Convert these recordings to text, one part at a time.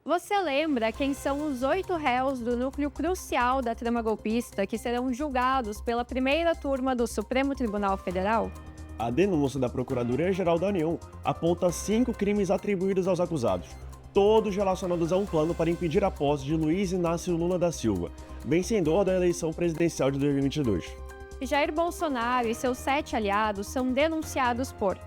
Você lembra quem são os 8 réus do núcleo crucial da trama golpista que serão julgados pela primeira turma do Supremo Tribunal Federal? A denúncia da Procuradoria-Geral da União aponta 5 crimes atribuídos aos acusados, todos relacionados a um plano para impedir a posse de Luiz Inácio Lula da Silva, vencedor da eleição presidencial de 2022. Jair Bolsonaro e seus 7 aliados são denunciados por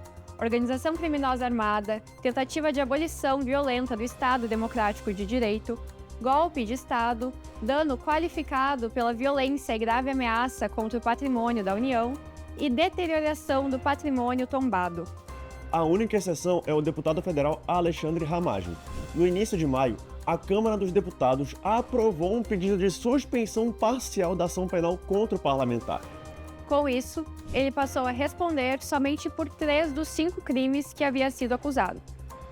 organização criminosa armada, tentativa de abolição violenta do Estado Democrático de Direito, golpe de Estado, dano qualificado pela violência e grave ameaça contra o patrimônio da União e deterioração do patrimônio tombado. A única exceção é o deputado federal Alexandre Ramagem. No início de maio, a Câmara dos Deputados aprovou um pedido de suspensão parcial da ação penal contra o parlamentar. Com isso, ele passou a responder somente por 3 dos 5 crimes que havia sido acusado: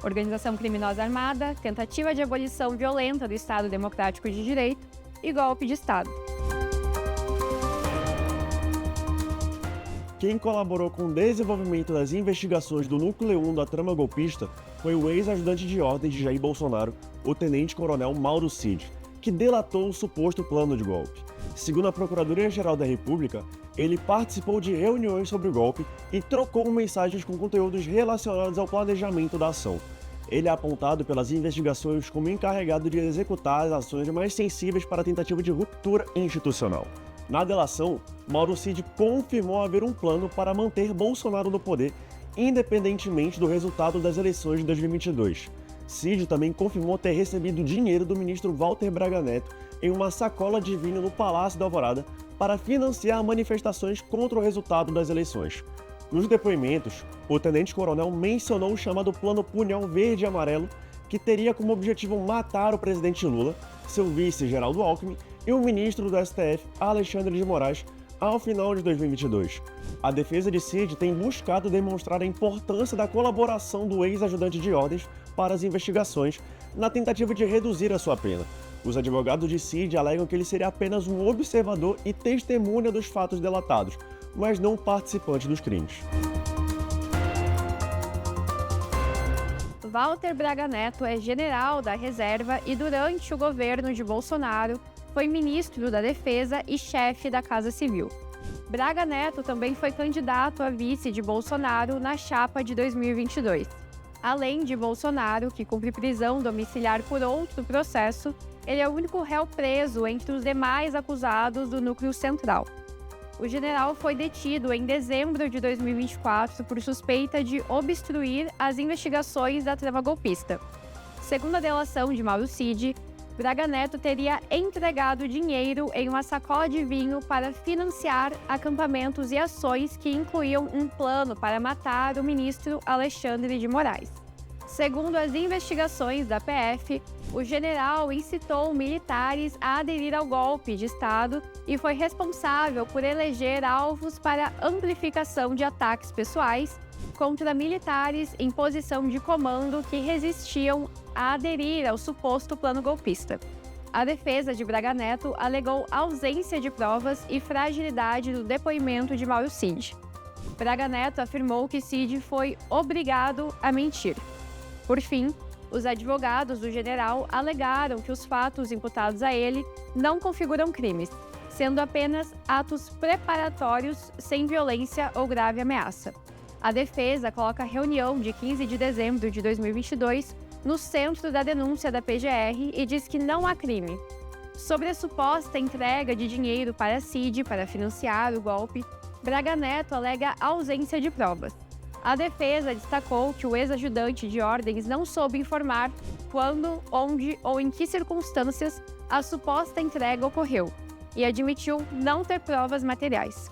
organização criminosa armada, tentativa de abolição violenta do Estado Democrático de Direito e golpe de Estado. Quem colaborou com o desenvolvimento das investigações do núcleo 1 da trama golpista foi o ex-ajudante de ordens de Jair Bolsonaro, o tenente-coronel Mauro Cid, que delatou o suposto plano de golpe. Segundo a Procuradoria-Geral da República, ele participou de reuniões sobre o golpe e trocou mensagens com conteúdos relacionados ao planejamento da ação. Ele é apontado pelas investigações como encarregado de executar as ações mais sensíveis para a tentativa de ruptura institucional. Na delação, Mauro Cid confirmou haver um plano para manter Bolsonaro no poder, independentemente do resultado das eleições de 2022. Cid também confirmou ter recebido dinheiro do ministro Walter Braga Neto em uma sacola de vinho no Palácio da Alvorada para financiar manifestações contra o resultado das eleições. Nos depoimentos, o tenente-coronel mencionou o chamado Plano Punhal Verde e Amarelo, que teria como objetivo matar o presidente Lula, seu vice Geraldo Alckmin e o ministro do STF, Alexandre de Moraes, ao final de 2022. A defesa de Cid tem buscado demonstrar a importância da colaboração do ex-ajudante de ordens para as investigações, na tentativa de reduzir a sua pena. Os advogados de Cid alegam que ele seria apenas um observador e testemunha dos fatos delatados, mas não participante dos crimes. Walter Braga Neto é general da reserva e, durante o governo de Bolsonaro, foi ministro da Defesa e chefe da Casa Civil. Braga Neto também foi candidato a vice de Bolsonaro na chapa de 2022. Além de Bolsonaro, que cumpre prisão domiciliar por outro processo, ele é o único réu preso entre os demais acusados do núcleo central. O general foi detido em dezembro de 2024 por suspeita de obstruir as investigações da trama golpista. Segundo a delação de Mauro Cid, Braga Neto teria entregado dinheiro em uma sacola de vinho para financiar acampamentos e ações que incluíam um plano para matar o ministro Alexandre de Moraes. Segundo as investigações da PF, o general incitou militares a aderir ao golpe de Estado e foi responsável por eleger alvos para amplificação de ataques pessoais contra militares em posição de comando que resistiam a aderir ao suposto plano golpista. A defesa de Braga Neto alegou ausência de provas e fragilidade do depoimento de Mauro Cid. Braga Neto afirmou que Cid foi obrigado a mentir. Por fim, os advogados do general alegaram que os fatos imputados a ele não configuram crimes, sendo apenas atos preparatórios sem violência ou grave ameaça. A defesa coloca a reunião de 15 de dezembro de 2022 no centro da denúncia da PGR e diz que não há crime. Sobre a suposta entrega de dinheiro para Cid para financiar o golpe, Braga Neto alega ausência de provas. A defesa destacou que o ex-ajudante de ordens não soube informar quando, onde ou em que circunstâncias a suposta entrega ocorreu e admitiu não ter provas materiais.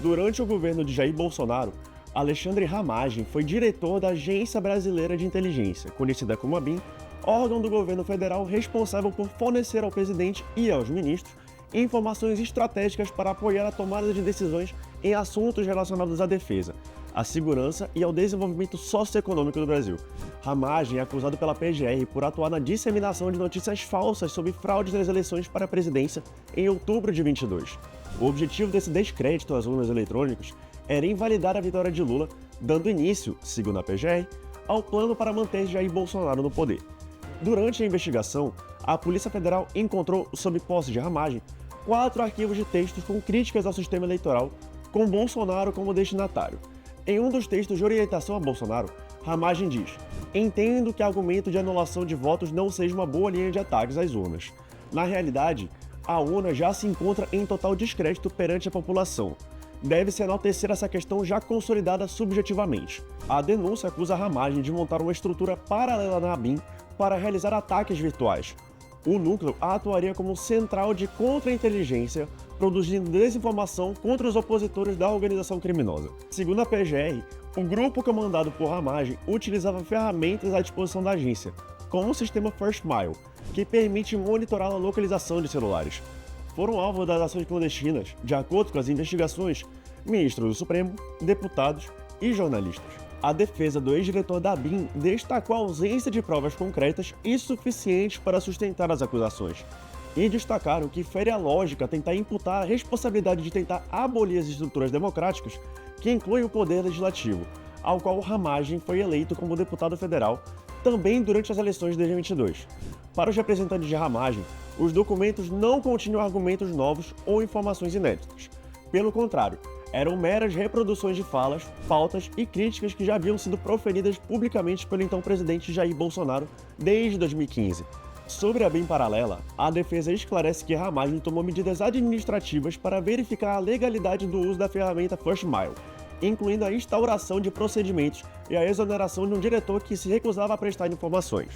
Durante o governo de Jair Bolsonaro, Alexandre Ramagem foi diretor da Agência Brasileira de Inteligência, conhecida como ABIN, órgão do governo federal responsável por fornecer ao presidente e aos ministros informações estratégicas para apoiar a tomada de decisões em assuntos relacionados à defesa, à segurança e ao desenvolvimento socioeconômico do Brasil. Ramagem é acusado pela PGR por atuar na disseminação de notícias falsas sobre fraudes nas eleições para a presidência em outubro de 22. O objetivo desse descrédito às urnas eletrônicas era invalidar a vitória de Lula, dando início, segundo a PGR, ao plano para manter Jair Bolsonaro no poder. Durante a investigação, a Polícia Federal encontrou, sob posse de Ramagem, 4 arquivos de textos com críticas ao sistema eleitoral, com Bolsonaro como destinatário. Em um dos textos de orientação a Bolsonaro, Ramagem diz: "Entendo que argumento de anulação de votos não seja uma boa linha de ataques às urnas. Na realidade, a urna já se encontra em total descrédito perante a população. Deve-se enaltecer essa questão já consolidada subjetivamente." A denúncia acusa Ramagem de montar uma estrutura paralela na ABIN para realizar ataques virtuais. O núcleo atuaria como central de contra-inteligência, produzindo desinformação contra os opositores da organização criminosa. Segundo a PGR, o grupo comandado por Ramagem utilizava ferramentas à disposição da agência, como o sistema First Mile, que permite monitorar a localização de celulares. Foram alvo das ações clandestinas, de acordo com as investigações, ministros do Supremo, deputados e jornalistas. A defesa do ex-diretor da ABIN destacou a ausência de provas concretas e suficientes para sustentar as acusações, e destacaram que fere a lógica tentar imputar a responsabilidade de tentar abolir as estruturas democráticas, que incluem o poder legislativo, ao qual Ramagem foi eleito como deputado federal, também durante as eleições de 2022. Para os representantes de Ramagem, os documentos não continham argumentos novos ou informações inéditas. Pelo contrário, eram meras reproduções de falas, pautas e críticas que já haviam sido proferidas publicamente pelo então presidente Jair Bolsonaro desde 2015. Sobre a ABIN paralela, a defesa esclarece que Ramagem tomou medidas administrativas para verificar a legalidade do uso da ferramenta First Mile, incluindo a instauração de procedimentos e a exoneração de um diretor que se recusava a prestar informações.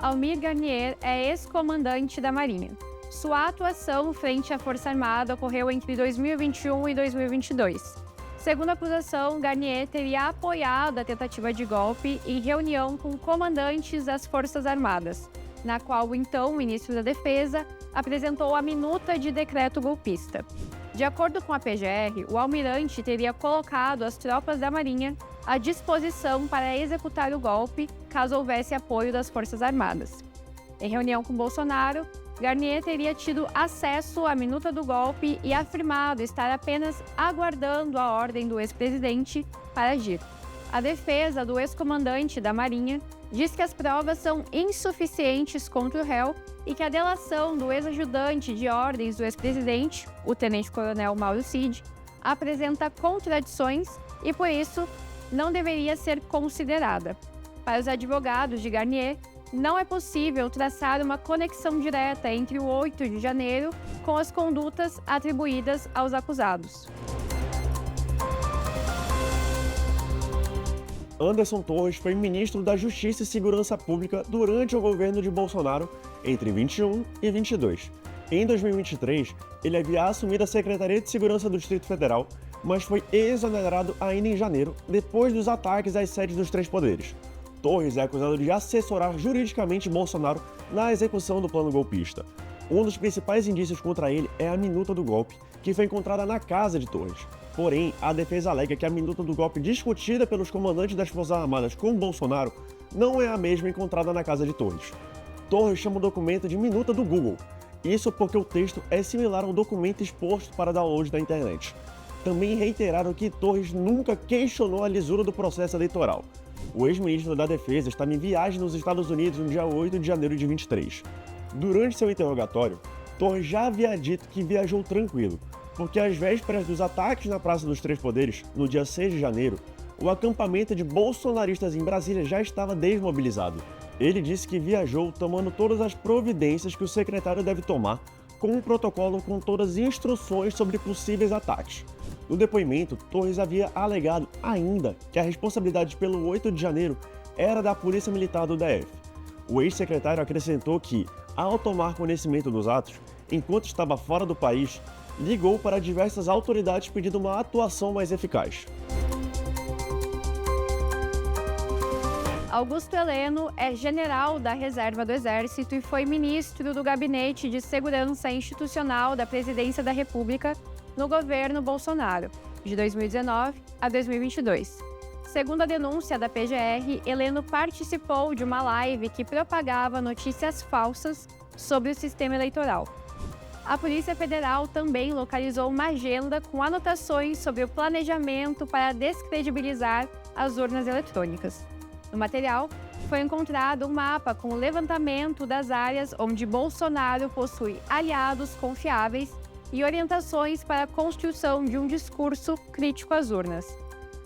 Almir Garnier é ex-comandante da Marinha. Sua atuação frente à Força Armada ocorreu entre 2021 e 2022. Segundo a acusação, Garnier teria apoiado a tentativa de golpe em reunião com comandantes das Forças Armadas, na qual o então ministro da Defesa apresentou a minuta de decreto golpista. De acordo com a PGR, o almirante teria colocado as tropas da Marinha à disposição para executar o golpe caso houvesse apoio das Forças Armadas. Em reunião com Bolsonaro, Garnier teria tido acesso à minuta do golpe e afirmado estar apenas aguardando a ordem do ex-presidente para agir. A defesa do ex-comandante da Marinha diz que as provas são insuficientes contra o réu e que a delação do ex-ajudante de ordens do ex-presidente, o tenente-coronel Mauro Cid, apresenta contradições e, por isso, não deveria ser considerada. Para os advogados de Garnier, não é possível traçar uma conexão direta entre o 8 de janeiro com as condutas atribuídas aos acusados. Anderson Torres foi ministro da Justiça e Segurança Pública durante o governo de Bolsonaro entre 21 e 22. Em 2023, ele havia assumido a Secretaria de Segurança do Distrito Federal, mas foi exonerado ainda em janeiro, depois dos ataques às sedes dos três poderes. Torres é acusado de assessorar juridicamente Bolsonaro na execução do plano golpista. Um dos principais indícios contra ele é a minuta do golpe, que foi encontrada na casa de Torres. Porém, a defesa alega que a minuta do golpe discutida pelos comandantes das Forças Armadas com Bolsonaro não é a mesma encontrada na casa de Torres. Torres chama o documento de minuta do Google, isso porque o texto é similar ao documento exposto para download da internet. Também reiteraram que Torres nunca questionou a lisura do processo eleitoral. O ex-ministro da Defesa estava em viagem nos Estados Unidos no dia 8 de janeiro de 23. Durante seu interrogatório, Torres já havia dito que viajou tranquilo, porque às vésperas dos ataques na Praça dos Três Poderes, no dia 6 de janeiro, o acampamento de bolsonaristas em Brasília já estava desmobilizado. Ele disse que viajou tomando todas as providências que o secretário deve tomar, com um protocolo com todas as instruções sobre possíveis ataques. No depoimento, Torres havia alegado ainda que a responsabilidade pelo 8 de janeiro era da Polícia Militar do DF. O ex-secretário acrescentou que, ao tomar conhecimento dos atos, enquanto estava fora do país, ligou para diversas autoridades pedindo uma atuação mais eficaz. Augusto Heleno é general da Reserva do Exército e foi ministro do Gabinete de Segurança Institucional da Presidência da República no governo Bolsonaro, de 2019 a 2022. Segundo a denúncia da PGR, Heleno participou de uma live que propagava notícias falsas sobre o sistema eleitoral. A Polícia Federal também localizou uma agenda com anotações sobre o planejamento para descredibilizar as urnas eletrônicas. No material, foi encontrado um mapa com o levantamento das áreas onde Bolsonaro possui aliados confiáveis e orientações para a construção de um discurso crítico às urnas.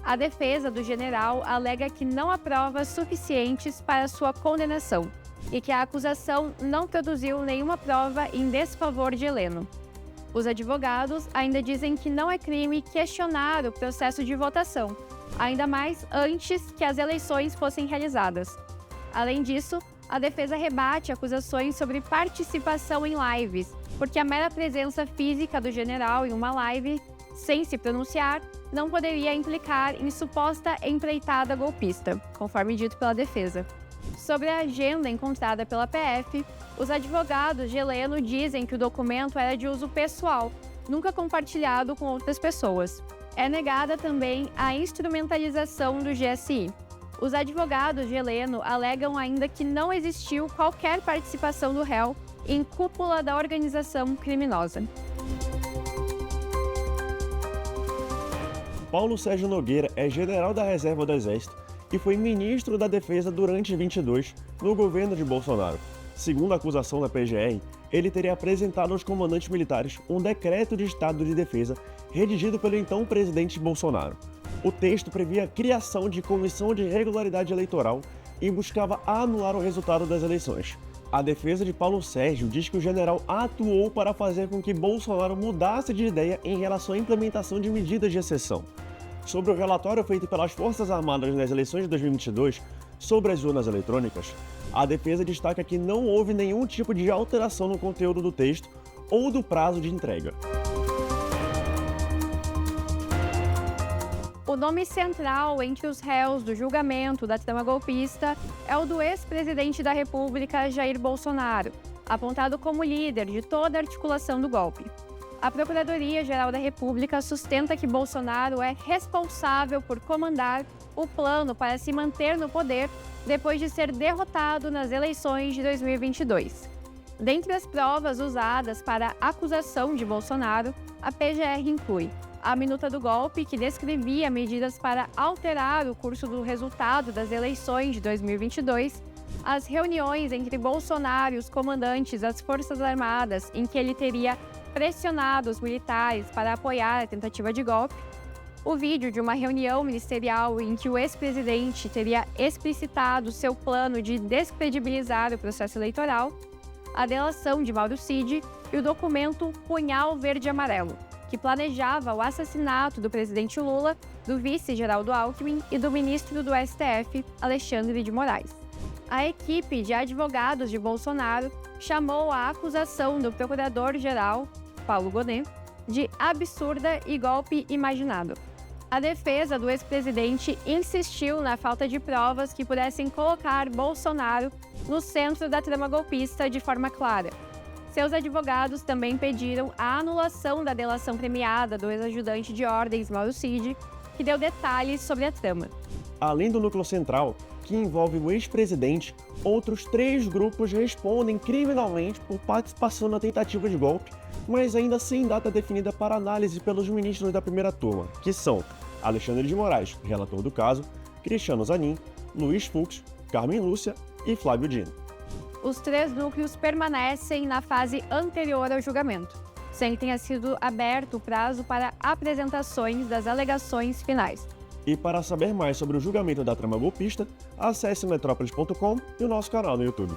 A defesa do general alega que não há provas suficientes para sua condenação e que a acusação não produziu nenhuma prova em desfavor de Heleno. Os advogados ainda dizem que não é crime questionar o processo de votação, ainda mais antes que as eleições fossem realizadas. Além disso, a defesa rebate acusações sobre participação em lives, porque a mera presença física do general em uma live, sem se pronunciar, não poderia implicar em suposta empreitada golpista, conforme dito pela defesa. Sobre a agenda encontrada pela PF, os advogados de Heleno dizem que o documento era de uso pessoal, nunca compartilhado com outras pessoas. É negada também a instrumentalização do GSI. Os advogados de Heleno alegam ainda que não existiu qualquer participação do réu em cúpula da organização criminosa. Paulo Sérgio Nogueira é general da Reserva do Exército e foi ministro da Defesa durante 22 no governo de Bolsonaro. Segundo a acusação da PGR, ele teria apresentado aos comandantes militares um decreto de estado de defesa redigido pelo então presidente Bolsonaro. O texto previa a criação de comissão de regularidade eleitoral e buscava anular o resultado das eleições. A defesa de Paulo Sérgio diz que o general atuou para fazer com que Bolsonaro mudasse de ideia em relação à implementação de medidas de exceção. Sobre o relatório feito pelas Forças Armadas nas eleições de 2022 sobre as urnas eletrônicas, a defesa destaca que não houve nenhum tipo de alteração no conteúdo do texto ou do prazo de entrega. O nome central entre os réus do julgamento da trama golpista é o do ex-presidente da República, Jair Bolsonaro, apontado como líder de toda a articulação do golpe. A Procuradoria-Geral da República sustenta que Bolsonaro é responsável por comandar o plano para se manter no poder depois de ser derrotado nas eleições de 2022. Dentre as provas usadas para a acusação de Bolsonaro, a PGR inclui a minuta do golpe, que descrevia medidas para alterar o curso do resultado das eleições de 2022, as reuniões entre Bolsonaro e os comandantes das Forças Armadas, em que ele teria pressionado os militares para apoiar a tentativa de golpe, o vídeo de uma reunião ministerial em que o ex-presidente teria explicitado seu plano de descredibilizar o processo eleitoral, a delação de Mauro Cid e o documento Punhal Verde e Amarelo, que planejava o assassinato do presidente Lula, do vice Geraldo Alckmin e do ministro do STF, Alexandre de Moraes. A equipe de advogados de Bolsonaro chamou a acusação do procurador-geral, Paulo Gonet, de absurda e golpe imaginado. A defesa do ex-presidente insistiu na falta de provas que pudessem colocar Bolsonaro no centro da trama golpista de forma clara. Seus advogados também pediram a anulação da delação premiada do ex-ajudante de ordens Mauro Cid, que deu detalhes sobre a trama. Além do núcleo central, que envolve o ex-presidente, outros 3 grupos respondem criminalmente por participação na tentativa de golpe, mas ainda sem data definida para análise pelos ministros da primeira turma, que são Alexandre de Moraes, relator do caso, Cristiano Zanin, Luiz Fux, Carmen Lúcia e Flávio Dino. Os 3 núcleos permanecem na fase anterior ao julgamento, sem que tenha sido aberto o prazo para apresentações das alegações finais. E para saber mais sobre o julgamento da trama golpista, acesse metrópolis.com e o nosso canal no YouTube.